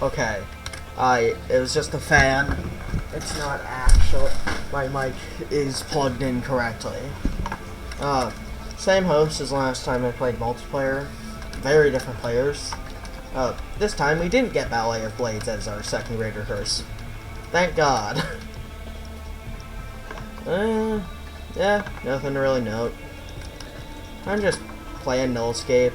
Okay. It was just a fan. It's not actually. My mic is plugged in correctly. Same host as last time I played multiplayer. Very different players. This time we didn't get Ballet of Blades as our second grade rehearse. Thank God. Yeah, nothing to really note. I'm just playing nullscape.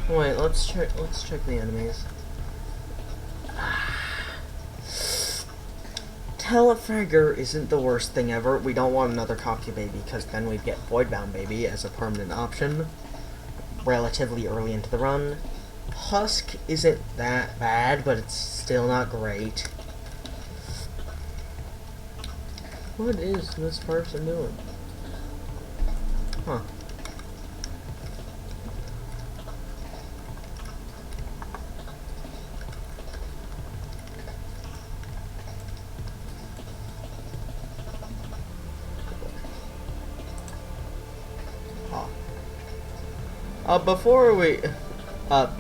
Wait, let's check the enemies. Telefragger isn't the worst thing ever. We don't want another Cocky Baby, because then we'd get Voidbound Baby as a permanent option relatively early into the run. Husk isn't that bad, but it's still not great. What is this person doing? Huh. Before we had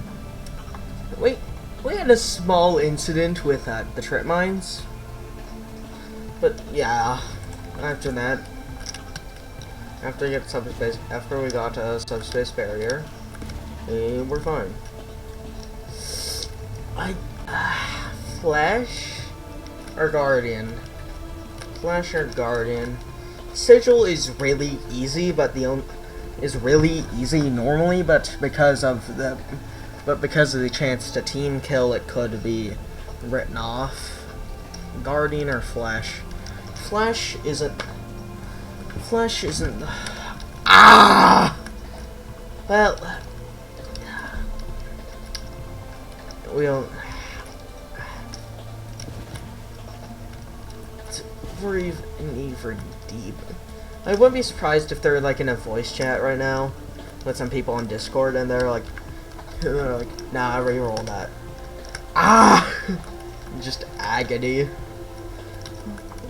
a small incident with the trip mines, but yeah, after that, after we got a subspace barrier, we're fine. Flash or Guardian? Flash or Guardian? Sigil is really easy, but is really easy normally, but because of the chance to team kill, it could be written off. Guardian or Flash? Flash isn't. Well, we don't. We're even deep. I wouldn't be surprised if they're like in a voice chat right now with some people on Discord, and they're like, nah, I reroll that. Just agony.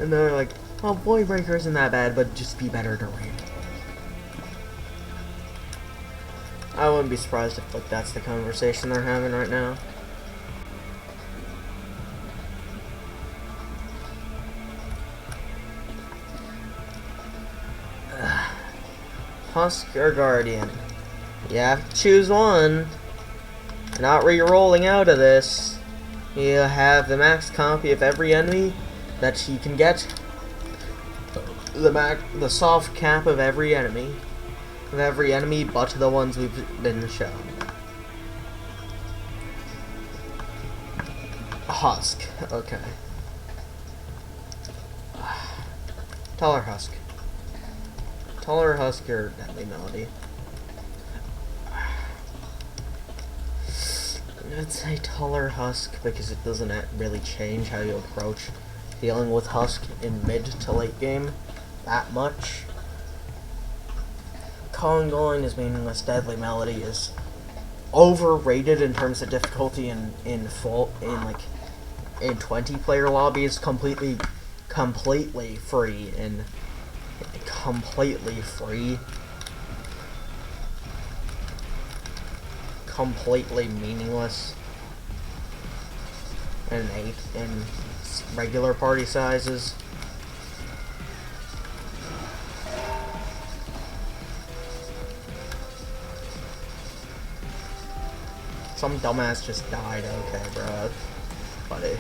And they're like, oh, Void Breaker isn't that bad, but just be better to read. I wouldn't be surprised if like that's the conversation they're having right now. Husk or Guardian? You have to choose one. You're not re-rolling out of this. You have the max copy of every enemy that you can get. The soft cap of every enemy. Of every enemy but the ones we've been shown. Husk. Okay. Taller Husk. Taller Husk or Deadly Melody? I'd say Taller Husk because it doesn't really change how you approach dealing with Husk in mid to late game that much. Congoing is meaningless. Deadly Melody is overrated in terms of difficulty in 20-player lobbies. Completely free and completely free. Completely meaningless. And 8 in regular party sizes. Some dumbass just died. Okay, bro. Buddy.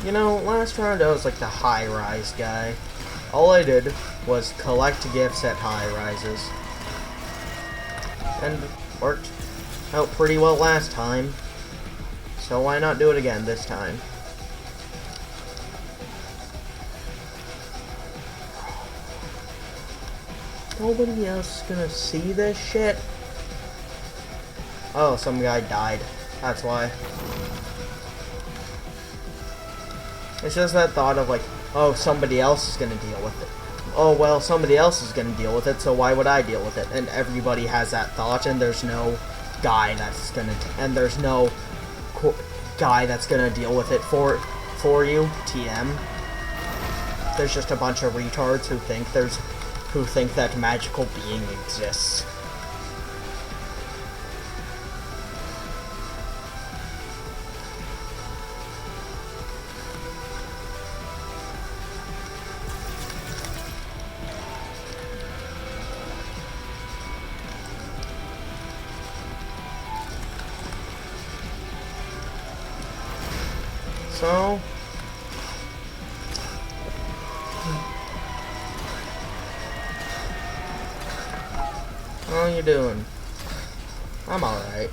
You know, last round I was like the high-rise guy. All I did was collect gifts at high-rises. And worked out pretty well last time. So why not do it again this time? Nobody else is gonna see this shit? Oh, some guy died. That's why. It's just that thought of like, oh, somebody else is gonna deal with it. Oh, well, somebody else is gonna deal with it, so why would I deal with it? And everybody has that thought, and there's no guy that's gonna, and there's no guy that's gonna deal with it for you, TM. There's just a bunch of retards who think that magical being exists. So, how you doing? I'm alright.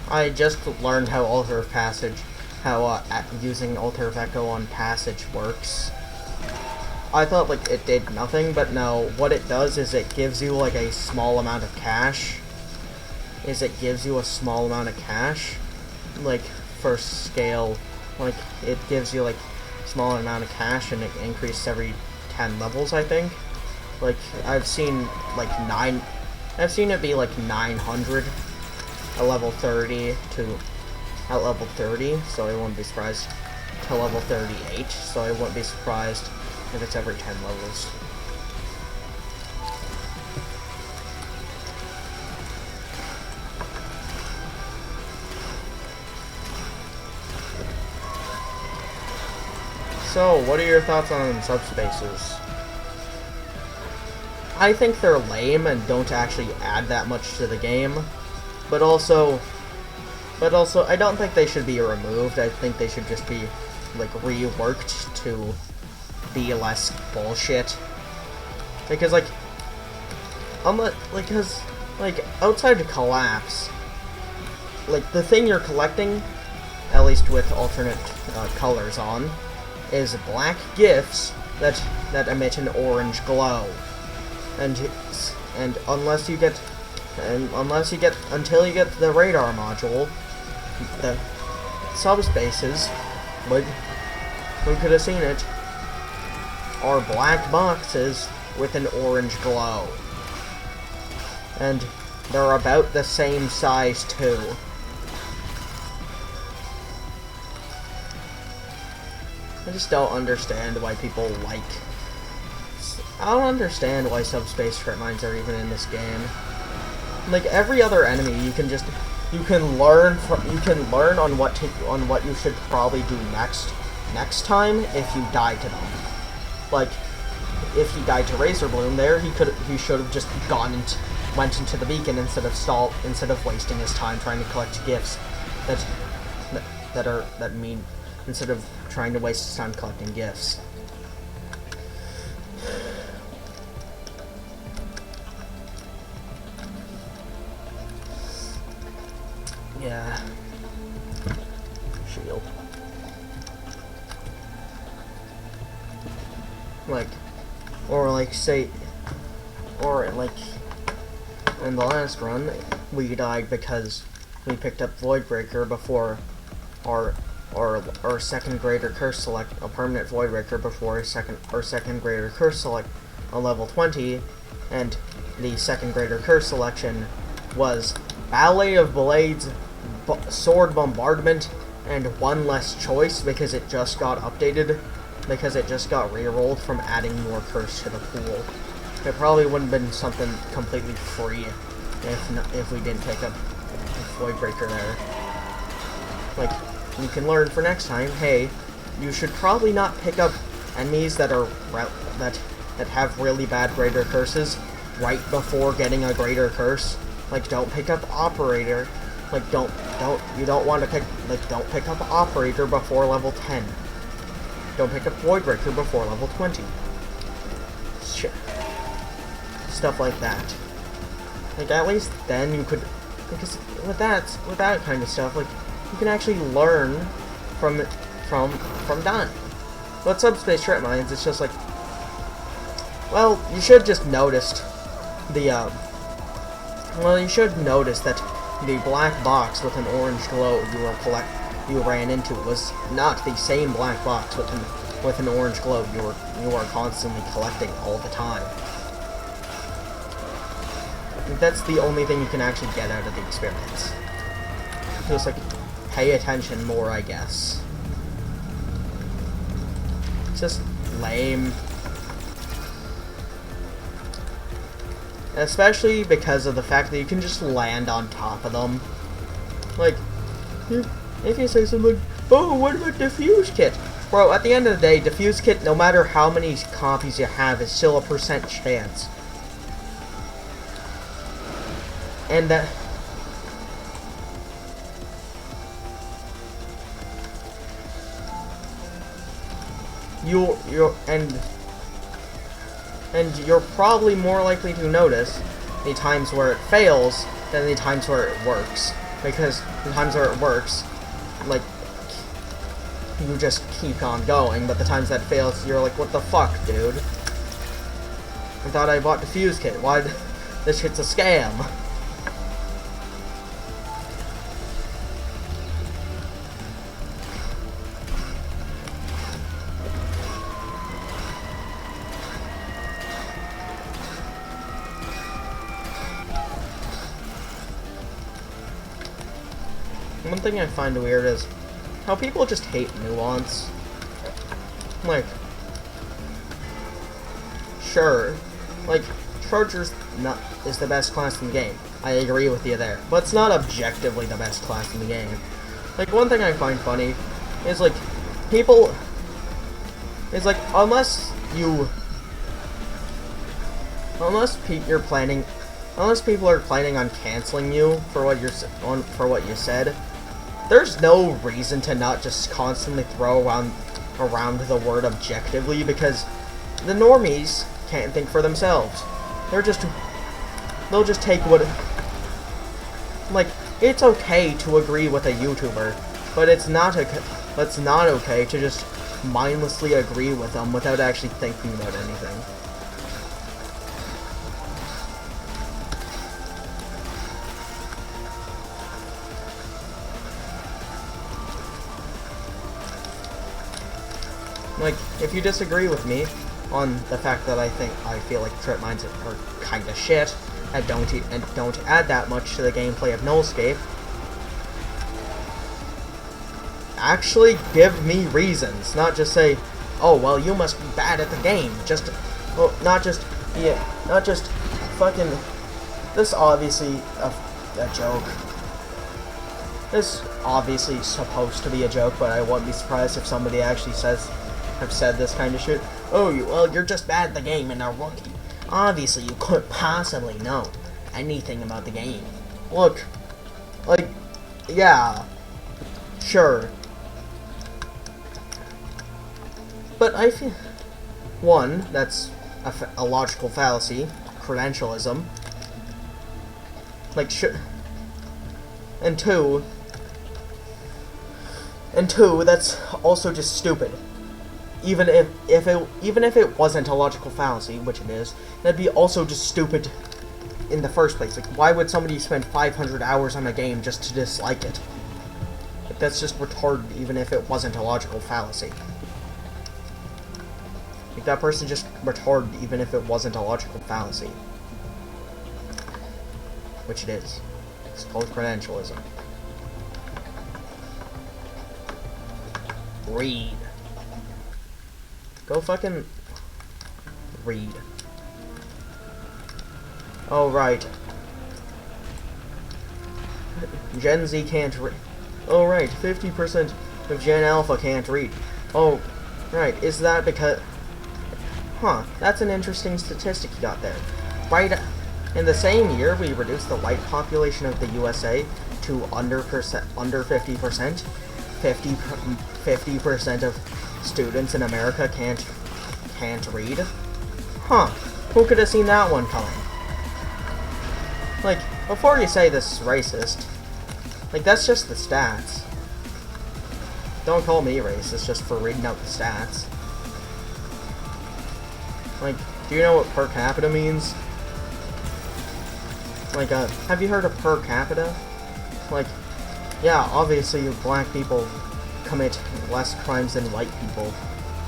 I just learned how using Altar of Echo on Passage works. I thought like it did nothing, but no, what it does is it gives you like a small amount of cash. Like for scale, like it gives you like small amount of cash and it increases every 10 levels, I think. Like I've seen it be like 900 at level 30 at level 30, so I wouldn't be surprised to level 38, so I wouldn't be surprised if it's every 10 levels. So, what are your thoughts on subspaces? I think they're lame and don't actually add that much to the game, but also I don't think they should be removed. I think they should just be like reworked to be less bullshit. Because outside of collapse, like the thing you're collecting, at least with alternate colors on, is black gifts that emit an orange glow, and until you get the radar module, the subspaces, like who could have seen it, are black boxes with an orange glow, and they're about the same size too. I just don't understand why people like... I don't understand why subspace trip mines are even in this game. Like every other enemy, you can learn on what you should probably do next time if you die to them. Like if he died to Razor Bloom there, he should have just went into the beacon instead of wasting his time trying to collect gifts instead of trying to waste his time collecting gifts. Yeah. Shield. In the last run, we died because we picked up Voidbreaker before our second greater curse select a permanent Voidbreaker before our second greater curse select on level 20, and the second greater curse selection was Ballet of Blades, Sword Bombardment, and one less choice because it just got updated, because it just got re-rolled from adding more curse to the pool. It probably wouldn't have been something completely free if we didn't pick up Voidbreaker there. Like, you can learn for next time, hey, you should probably not pick up enemies that have really bad greater curses right before getting a greater curse. Like, don't pick up Operator. Like, don't pick up Operator before level 10. Don't pick up Voidbreaker before level 20. Shit. Stuff like that. Like, at least then you could, because with that kind of stuff, like, you can actually learn from dying. But subspace trip mines, it's just like, well, you should just noticed you should notice that the black box with an orange glow you ran into was not the same black box with an orange glow you are constantly collecting all the time. That's the only thing you can actually get out of the experience. Just like, pay attention more, I guess. It's just lame. Especially because of the fact that you can just land on top of them. Like, if you say something like, oh, what about Diffuse Kit? Bro, at the end of the day, Diffuse Kit, no matter how many copies you have, is still a % chance. And that... And you're probably more likely to notice the times where it fails than the times where it works. Because the times where it works, like, you just keep on going, but the times that fails, you're like, what the fuck, dude? I thought I bought Diffuse Kit. Why? This shit's a scam. One thing I find weird is how people just hate nuance. Like, sure, like, Charger's is the best class in the game. I agree with you there. But it's not objectively the best class in the game. Like, one thing I find funny is, like, people... It's like, unless people are planning on canceling you for what you said, there's no reason to not just constantly throw around the word objectively, because the normies can't think for themselves. They'll just take what... Like, it's okay to agree with a YouTuber, but it's not okay to just mindlessly agree with them without actually thinking about anything. Like, if you disagree with me on the fact that I feel like trip mines are kinda shit and don't add that much to the gameplay of nullscape, actually give me reasons, not just say, oh well, you must be bad at the game. Not just fucking. This is obviously a joke. This is obviously supposed to be a joke, but I wouldn't be surprised if somebody actually have said this kind of shit. Oh, well, you're just bad at the game and a rookie. Obviously, you couldn't possibly know anything about the game. Look, like, yeah, sure. But I feel, one, that's a logical fallacy, credentialism. Like, and two, that's also just stupid. Even if it wasn't a logical fallacy, which it is, that'd be also just stupid in the first place. Like, why would somebody spend 500 hours on a game just to dislike it? Like, that's just retarded, even if it wasn't a logical fallacy. Like, that person just retarded, even if it wasn't a logical fallacy. Which it is. It's called credentialism. Read. Go fucking read. Oh, right. Gen Z can't read. Oh, right. 50% of Gen Alpha can't read. Oh, right. Is that because... Huh. That's an interesting statistic you got there. Right. In the same year, we reduced the white population of the USA to under 50%. 50% of students in America can't read? Huh. Who could have seen that one coming? Like, before you say this is racist, like, that's just the stats. Don't call me racist just for reading out the stats. Like, do you know what per capita means? Like, have you heard of per capita? Like, yeah, obviously black people commit less crimes than white people,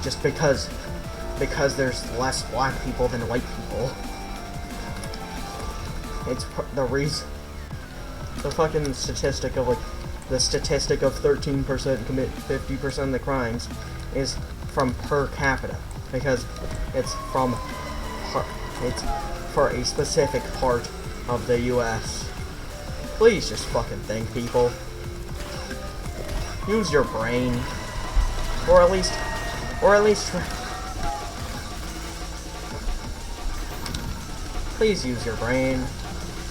just because there's less black people than white people. It's the reason. The fucking statistic of, like, the statistic of 13% commit 50% of the crimes is from per capita, because it's it's for a specific part of the U.S. Please just fucking think, people. Use your brain, or at least please use your brain.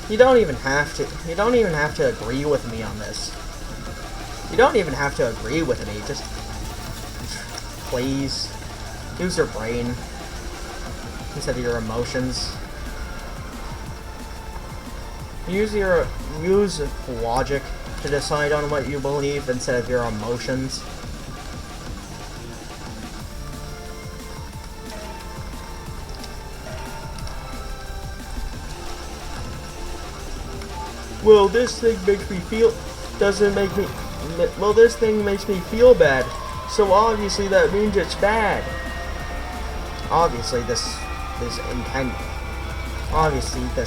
You don't even have to agree with me on this. You don't even have to agree with me. Just please use your brain instead of your emotions. Use logic to decide on what you believe instead of your emotions. Well, this thing makes me feel this thing makes me feel bad. So obviously that means it's bad. Obviously this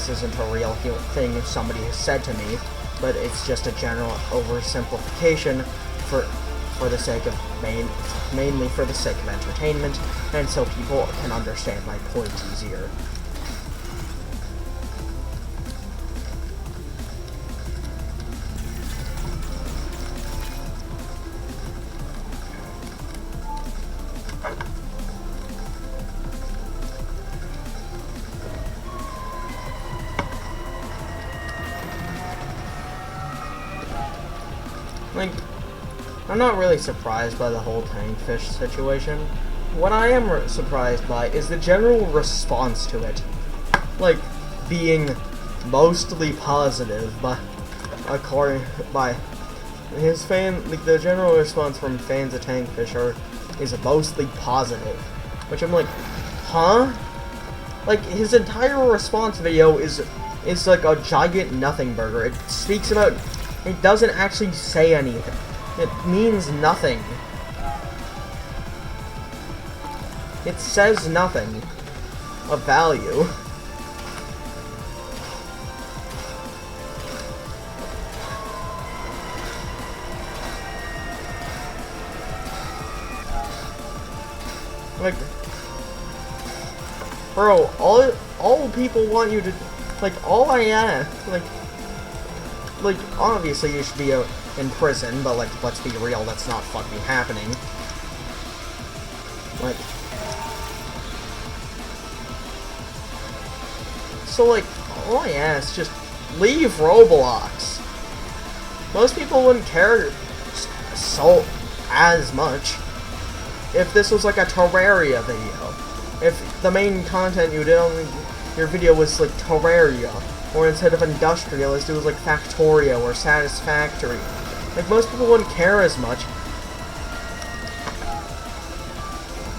isn't a real thing somebody has said to me, but it's just a general oversimplification for the sake of mainly for the sake of entertainment, and so people can understand my point easier. Like, I'm not really surprised by the whole tankfish situation. What I am surprised by is the general response to it. Like, being mostly positive, but according by his the general response from fans of tankfish is mostly positive. Which I'm like, huh? Like, his entire response video is like a giant nothing burger. It speaks about... It doesn't actually say anything. It means nothing. It says nothing of value. Like, bro, all people want you to, like, all I ask, like, obviously you should be in prison, but, like, let's be real, that's not fucking happening. Like, so, like, all I ask, just leave Roblox. Most people wouldn't care so as much if this was, like, a Terraria video. If the main content you did on your video was, like, Terraria. Or instead of Industrialist, it was like Factorio or Satisfactory. Like, most people wouldn't care as much.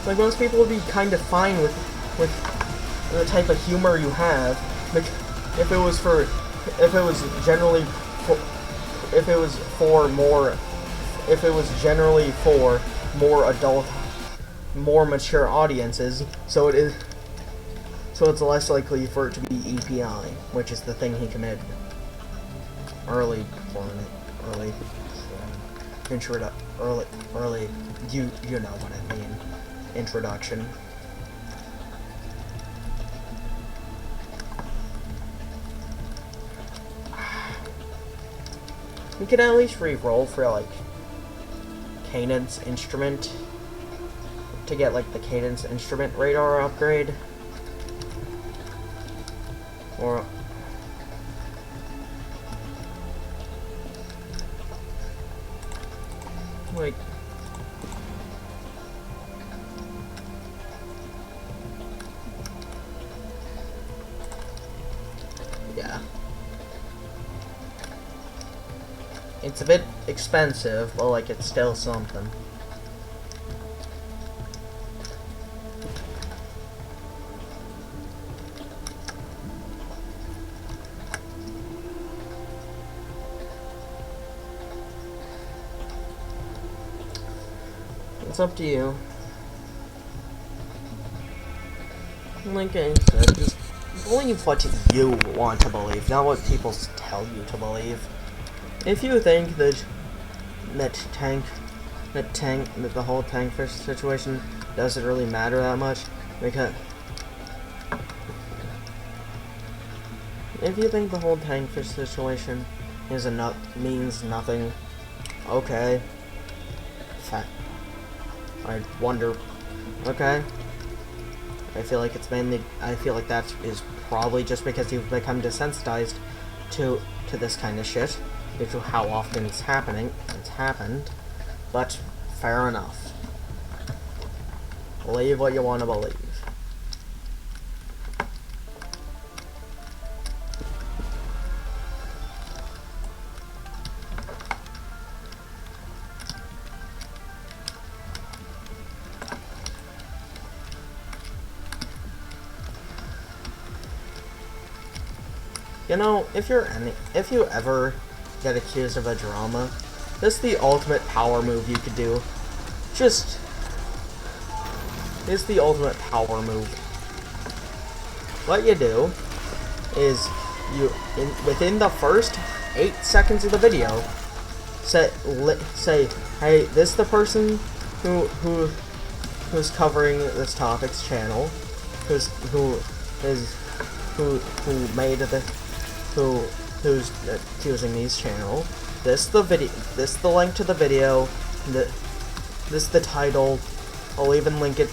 Like, most people would be kind of fine with the type of humor you have. Like, if it was generally for more adult, more mature audiences, so it's less likely for it to be EPI, which is the thing he committed. You know what I mean. Introduction. We could at least re-roll for, like, Cadence Instrument to get, like, the Cadence Instrument radar upgrade. Or like, yeah, it's a bit expensive, but, like, it's still something. It's up to you. Like I said, just believe what you want to believe, not what people tell you to believe. If you think that that the whole tankfish situation doesn't really matter that much, because if you think the whole tankfish situation means nothing, okay. I wonder. Okay. I feel like that is probably just because you've become desensitized to this kind of shit, due to how often it's happened. But fair enough. Believe what you want to believe. You know, if you ever get accused of a drama, this is the ultimate power move you could do. It's the ultimate power move. What you do is within the first 8 seconds of the video, say, hey, this is the person who's covering this topic's channel, who's choosing these channel. This the link to the video. This the title. I'll even link it.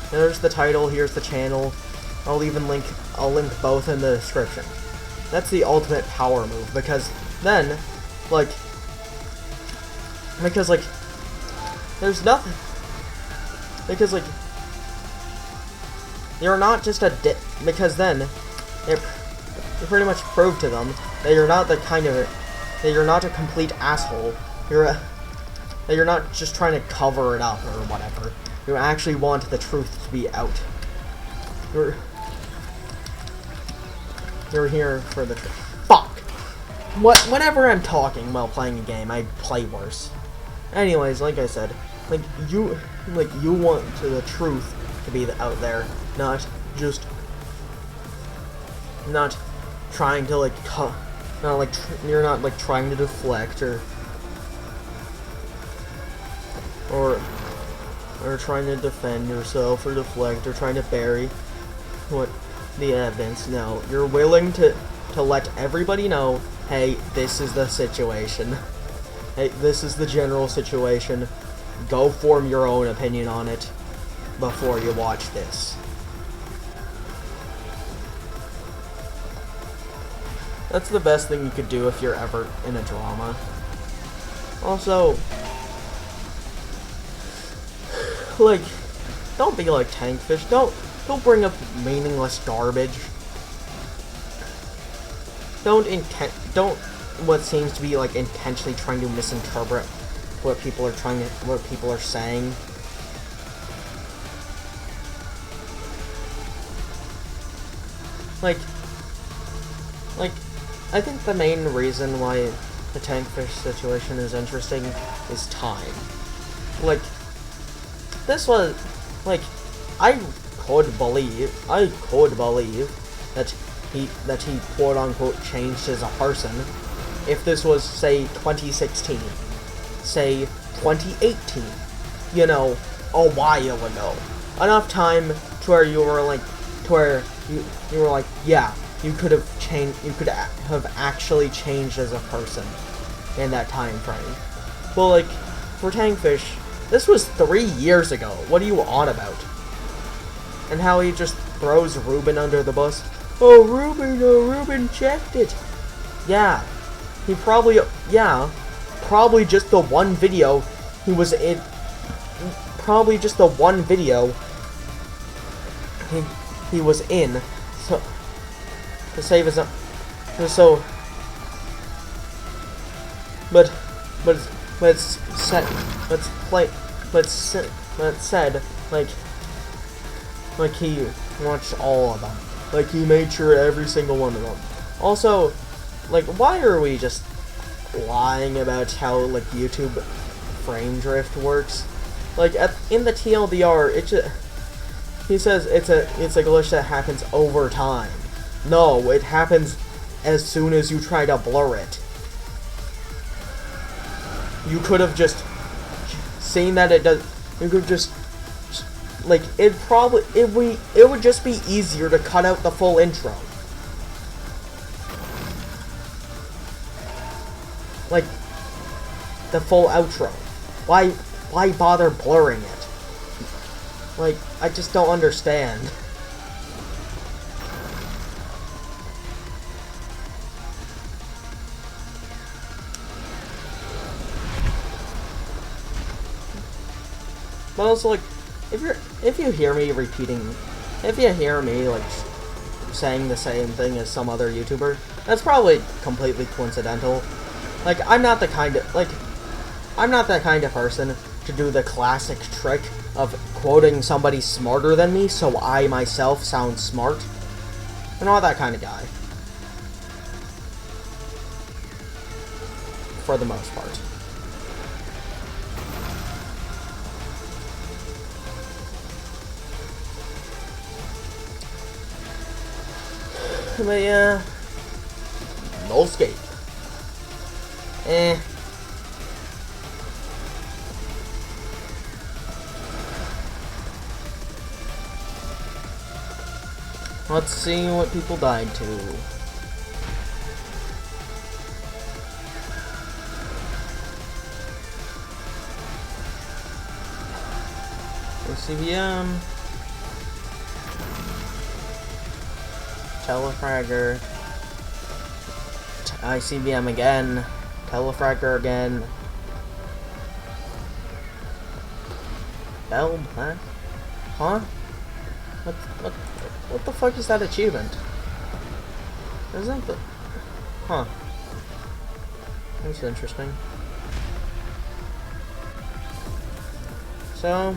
There's the title. Here's the channel. I'll link both in the description. That's the ultimate power move, because then, there's nothing. Because you're not just a because then you pretty much prove to them that you're not that you're not a complete asshole. That you're not just trying to cover it up or whatever. You actually want the truth to be out. You're here for the truth. Fuck! Whenever I'm talking while playing a game, I play worse. Anyways, like I said, you want the truth to be out there, not trying to you're not trying to deflect or trying to defend yourself or deflect or trying to bury the evidence. No, you're willing to let everybody know, hey, this is the situation. Hey, this is the general situation. Go form your own opinion on it before you watch this. That's the best thing you could do if you're ever in a drama. Also, don't be like Tankfish. Don't bring up meaningless garbage. Don't what seems to be intentionally trying to misinterpret what people are saying. I think the main reason why the Tankfish situation is interesting is time. This was, I could believe that he quote unquote changed as a person if this was, say, 2016, say 2018, a while ago. Enough time to where you were yeah, you could have actually changed as a person in that time frame. Well, for Tankfish, this was 3 years ago. What are you on about? And how he just throws Ruben under the bus. Oh, Ruben checked it. Yeah. Probably just the one video he was in. Probably just the one video he was in. So, to save his own. So. But it's said, he watched all of them. He made sure every single one of them. Also, why are we just lying about how, YouTube frame drift works? In the TLDR, he says it's a glitch that happens over time. No, it happens as soon as you try to blur it. you could have just seen that it does. You could just like it would just be easier to cut out the full intro. Like the full outro. Why bother blurring it? Like, I just don't understand. But also, like, if you hear me like saying the same thing as some other YouTuber, that's probably completely coincidental. Like, I'm not that kind of person to do the classic trick of quoting somebody smarter than me so I myself sound smart. I'm not that kind of guy. For the most part. But yeah, nullscape. Let's see what people died to. CVM. Telefragger. ICBM again. Telefragger again. Bell Black? Huh? What the fuck is that achievement? Isn't the... Huh. That's interesting. So...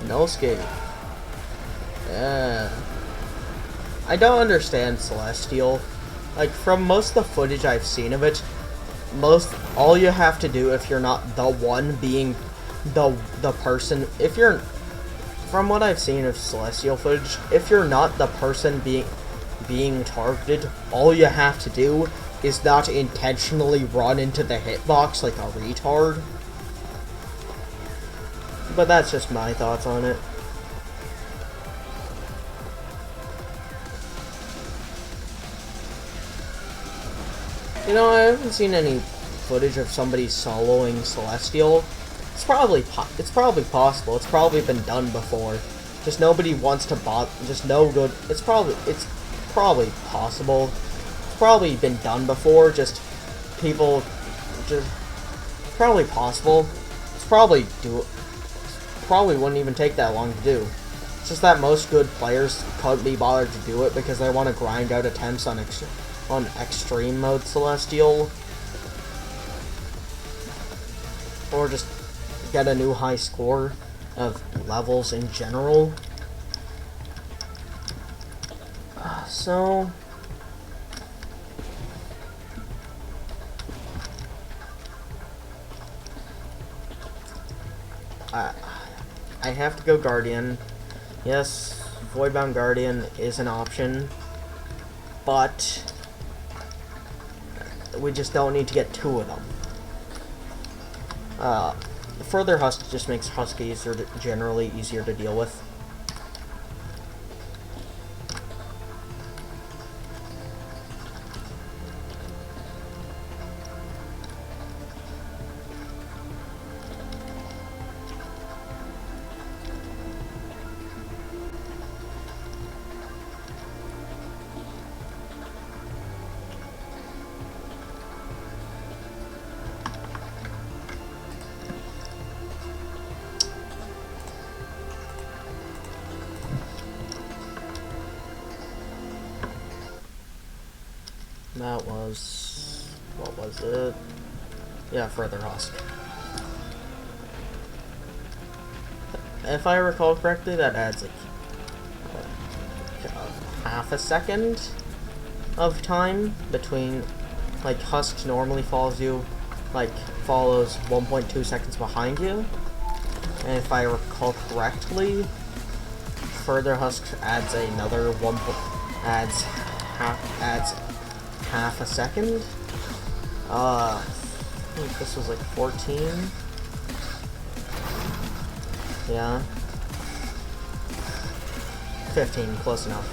nullscape. Yeah. I don't understand Celestial. Like, from most of the footage I've seen of it, all you have to do if you're not the one being the person, if you're, from what I've seen of Celestial footage, if you're not the person being targeted, all you have to do is not intentionally run into the hitbox like a retard. But that's just my thoughts on it. You know, I haven't seen any footage of somebody soloing Celestial. It's probably possible. It's probably been done before. Just nobody wants to bother. Just no good. It's probably possible. It's probably been done before. Just people. Just probably possible. It's probably wouldn't even take that long to do. It's just that most good players couldn't be bothered to do it because they want to grind out attempts on extreme mode Celestial, or just get a new high score of levels in general. So I have to go Guardian. Yes, Voidbound Guardian is an option, but we just don't need to get two of them. Further Husk just makes Husk generally easier to deal with. That was... what was it? Yeah, Further Husk. If I recall correctly, that adds like half a second of time between, like, Husk normally follows 1.2 seconds behind you. And if I recall correctly, Further Husk adds another adds half a second. I think this was like 14. Yeah. 15, close enough.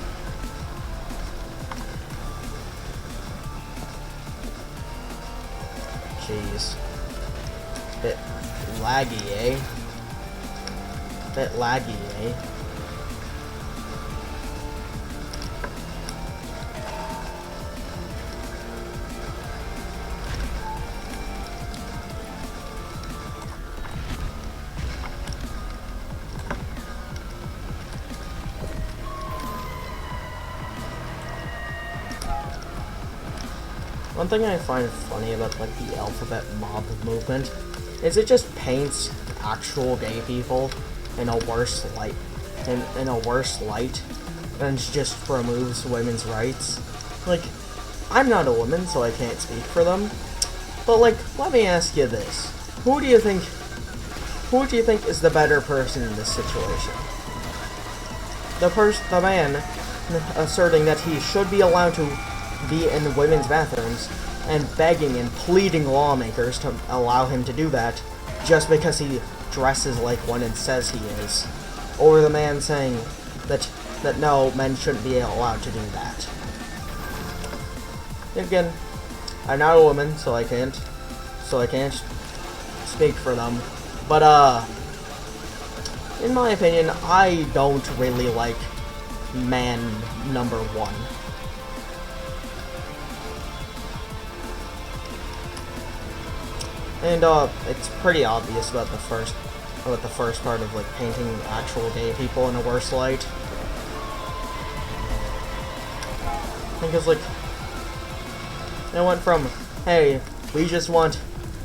Jeez. Bit laggy, eh? Bit laggy, eh? One thing I find funny about like the alphabet mob movement is it just paints actual gay people in a worse light, in a worse light, and just removes women's rights. Like, I'm not a woman, so I can't speak for them. But like, let me ask you this: who do you think is the better person in this situation? The man asserting that he should be allowed to be in women's bathrooms and begging and pleading lawmakers to allow him to do that just because he dresses like one and says he is, or the man saying that no, men shouldn't be allowed to do that. Again, I'm not a woman, so I can't speak for them, but in my opinion, I don't really like man number one. And it's pretty obvious about the first part of like painting actual gay people in a worse light. Because like it went from, hey, we just want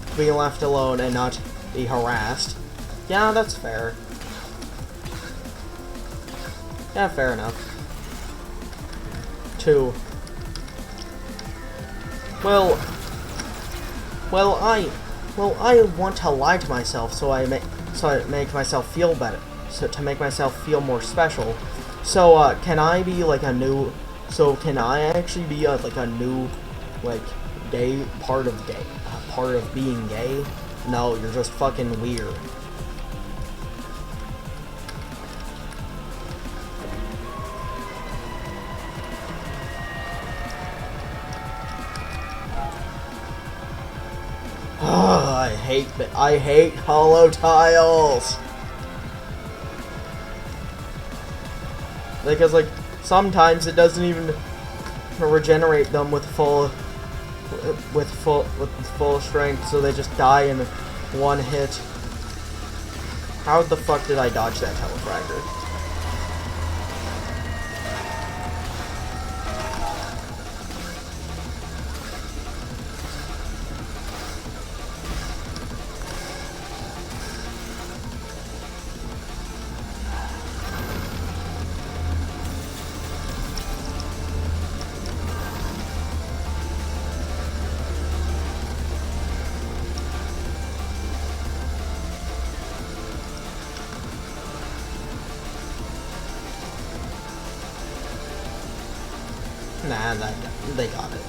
to be left alone and not be harassed. Yeah, that's fair. Yeah, fair enough. To, well, I want to lie to myself so I make myself feel better, so to make myself feel more special. So can I be like a new? So can I actually be like a new, like gay part of being gay? No, you're just fucking weird. I hate hollow tiles. Because like sometimes it doesn't even regenerate them with full strength, so they just die in one hit. How the fuck did I dodge that telefragger? Nah, they got it.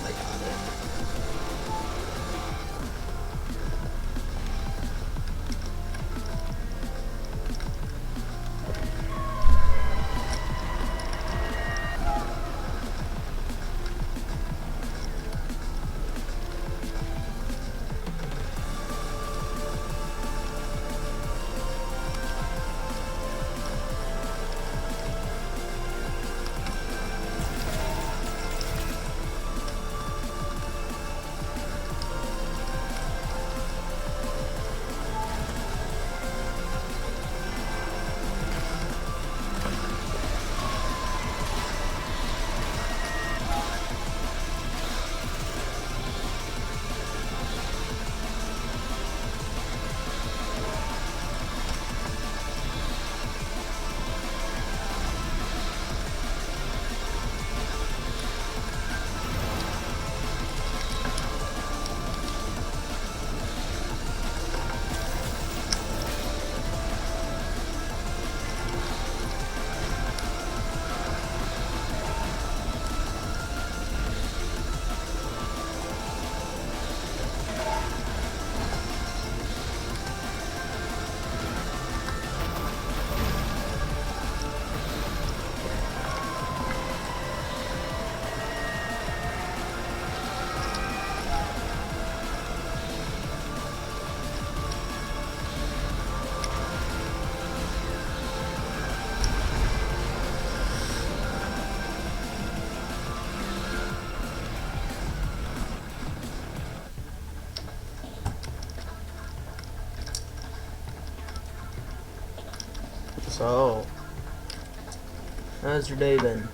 So, how's your day been?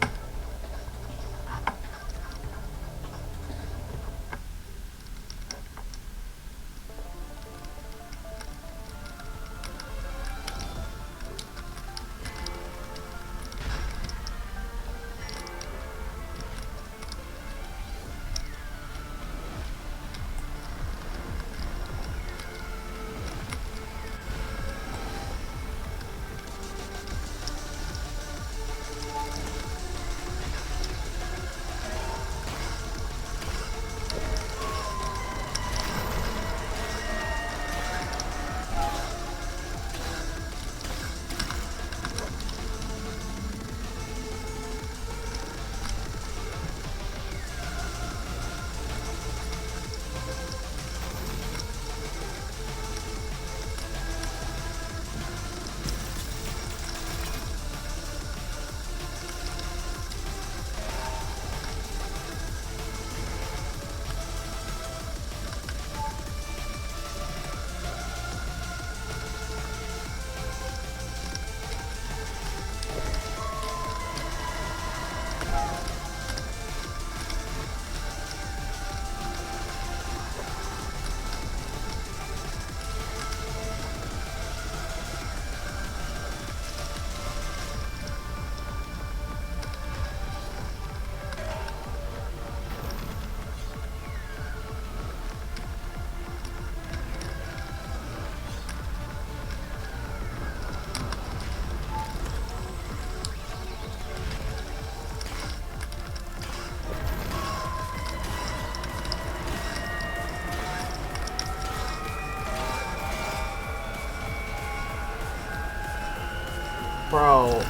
Bro,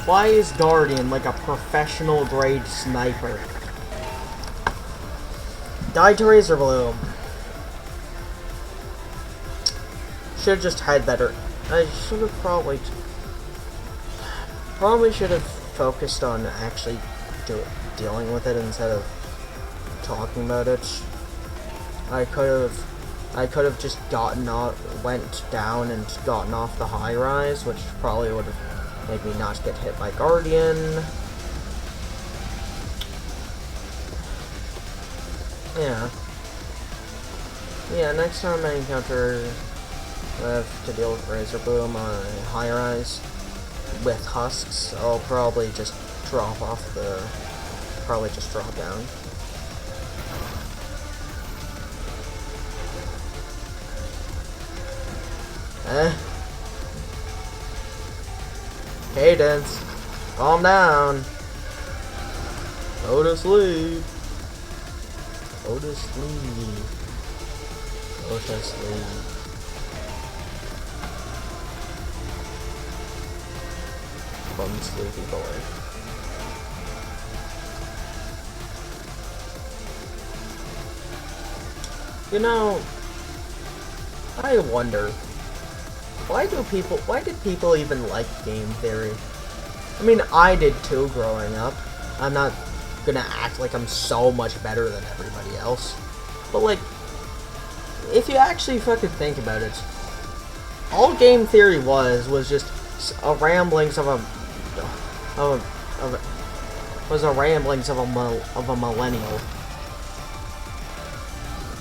why is Guardian like a professional grade sniper? Died to Razor Bloom. Should've just had better. I should've probably should have focused on actually dealing with it instead of talking about it. I could have just went down and gotten off the high rise, which probably would have made me not get hit by Guardian. Yeah, next time I have to deal with Razor Boom on a high rise with husks, I'll probably just drop down. Cadence, calm down. Go to sleep. Go to sleep. Go to sleep. Fun sleepy boy. You know, I wonder, why did people even like game theory? I mean, I did too growing up. I'm not gonna act like I'm so much better than everybody else. But like, if you actually fucking think about it, all game theory was just a ramblings of a millennial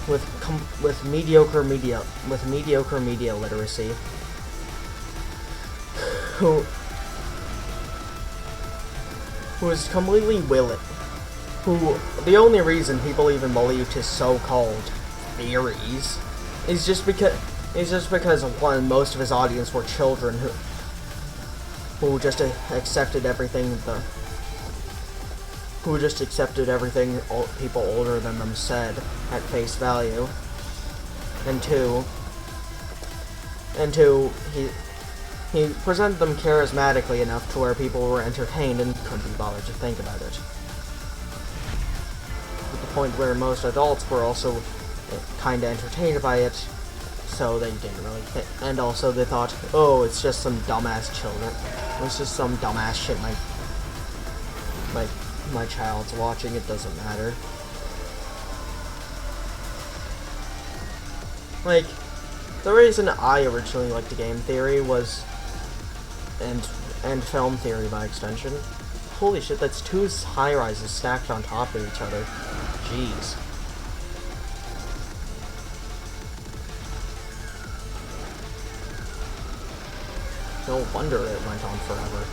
with mediocre media literacy, who is completely willing. Who the only reason people even believed his so-called theories is just because most of his audience were children who just accepted everything people older than them said at face value, and two, he presented them charismatically enough to where people were entertained and couldn't be bothered to think about it. At the point where most adults were also kind of entertained by it, so they didn't really think. And also they thought, oh, it's just some dumbass children. It's just some dumbass shit my child's watching, it doesn't matter. Like, the reason I originally liked the game theory was, and and film theory by extension. Holy shit, that's 2 high-rises stacked on top of each other. Jeez. No wonder it went on forever.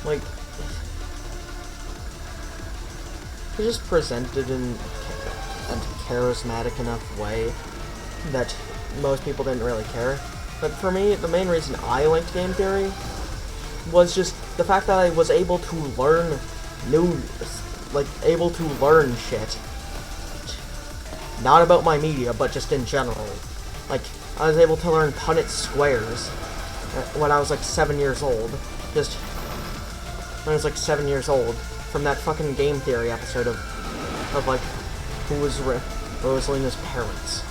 Like, it just presented in a charismatic enough way that most people didn't really care. But for me, the main reason I liked game theory was just the fact that I was able to learn able to learn shit. Not about my media, but just in general. Like, I was able to learn Punnett squares when I was like 7 years old. Just when I was like 7 years old, from that fucking game theory episode of like, who was Rosalina's parents.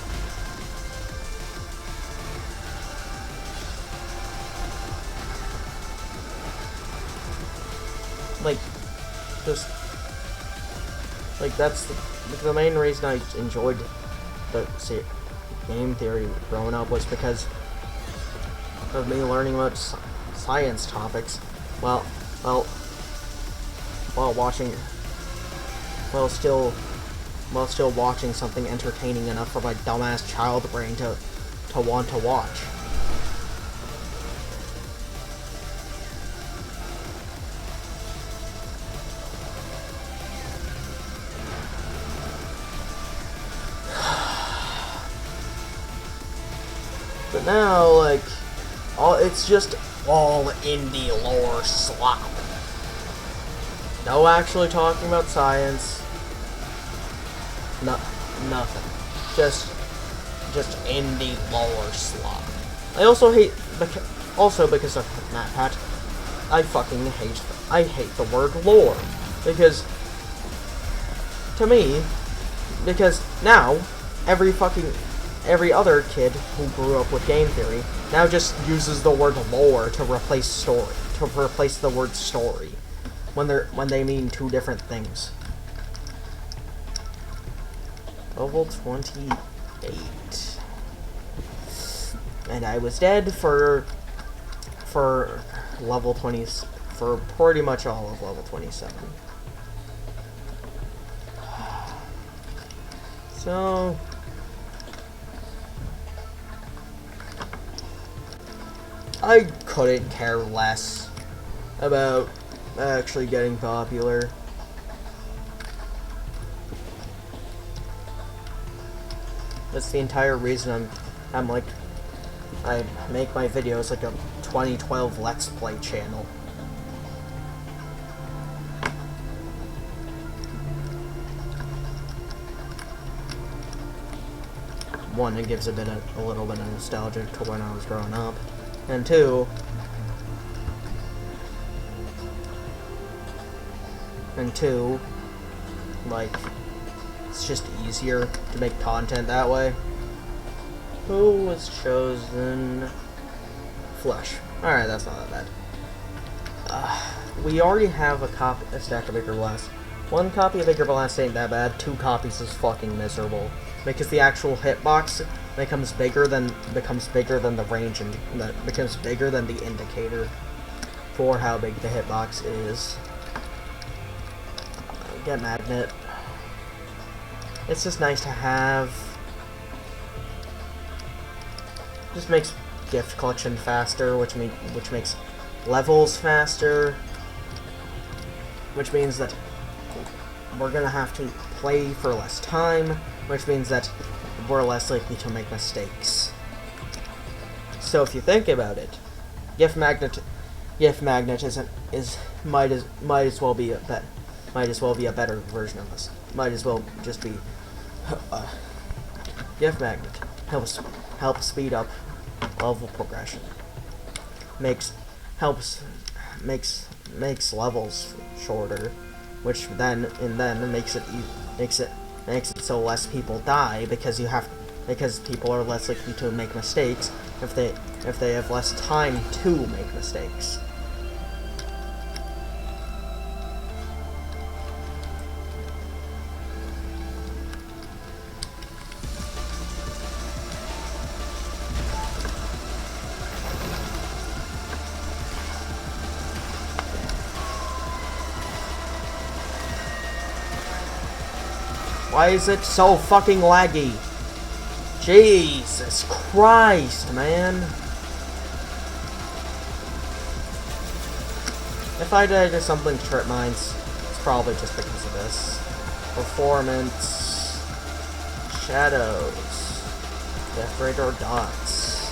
Like, just, like, that's the main reason I enjoyed the game theory growing up, was because of me learning about science topics while still watching something entertaining enough for my dumbass child brain to want to watch. But now, like, it's just all indie lore slop. No actually talking about science. Nothing. Just indie lore slop. I also hate, because of MatPat, I hate the word lore. Because now, every other kid who grew up with game theory now just uses the word lore to replace the word story, when they mean 2 different things. Level 28. And I was dead for level 20, for pretty much all of level 27. So, I couldn't care less about actually getting popular. That's the entire reason I'm like, I make my videos like a 2012 Let's Play channel. One, it gives a little bit of nostalgia to when I was growing up. And 2, like, it's just easier to make content that way. Who was chosen? Flesh. Alright, that's not that bad. We already have a stack of Vigor Blast. 1 copy of Vigor Blast ain't that bad. 2 copies is fucking miserable. Because the actual hitbox becomes bigger than the range, and becomes bigger than the indicator for how big the hitbox is. Get Magnet. It's just nice to have. Just makes gift collection faster, which makes levels faster, which means that we're gonna have to play for less time, which means that we're less likely to make mistakes. So if you think about it, gift magnet might as well be a better version of us. Might as well just be gift magnet helps speed up level progression. Makes levels shorter, which then makes it so less people die, because people are less likely to make mistakes if they have less time to make mistakes. Why is it so fucking laggy? Jesus Christ, man. If I die to something trip mines, it's probably just because of this. Performance. Shadows. Death rate or dots.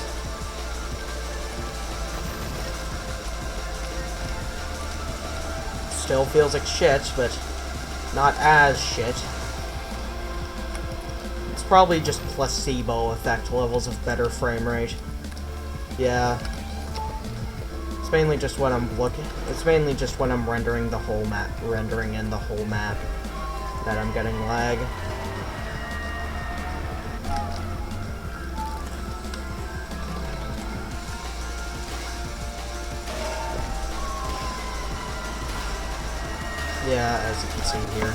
Still feels like shit, but not as shit. It's probably just placebo effect levels of better frame rate. Yeah. It's mainly just when I'm looking. It's mainly just when I'm rendering the whole map, rendering in the whole map, that I'm getting lag. Yeah, as you can see here.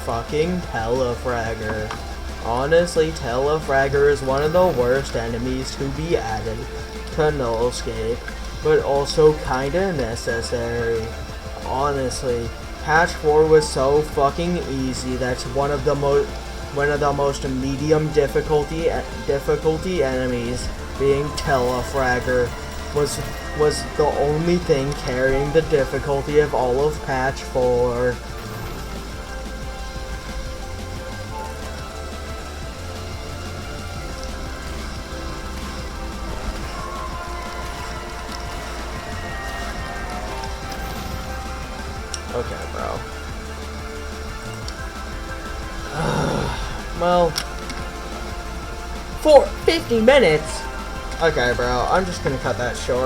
Fucking Telefragger. Honestly, Telefragger is one of the worst enemies to be added to nullscape, but also kinda necessary. Honestly, patch 4 was so fucking easy. That's one of the most medium difficulty enemies, being Telefragger, was the only thing carrying the difficulty of all of patch 4. Okay, bro. Well, for 50 minutes. Okay, bro. I'm just gonna cut that short.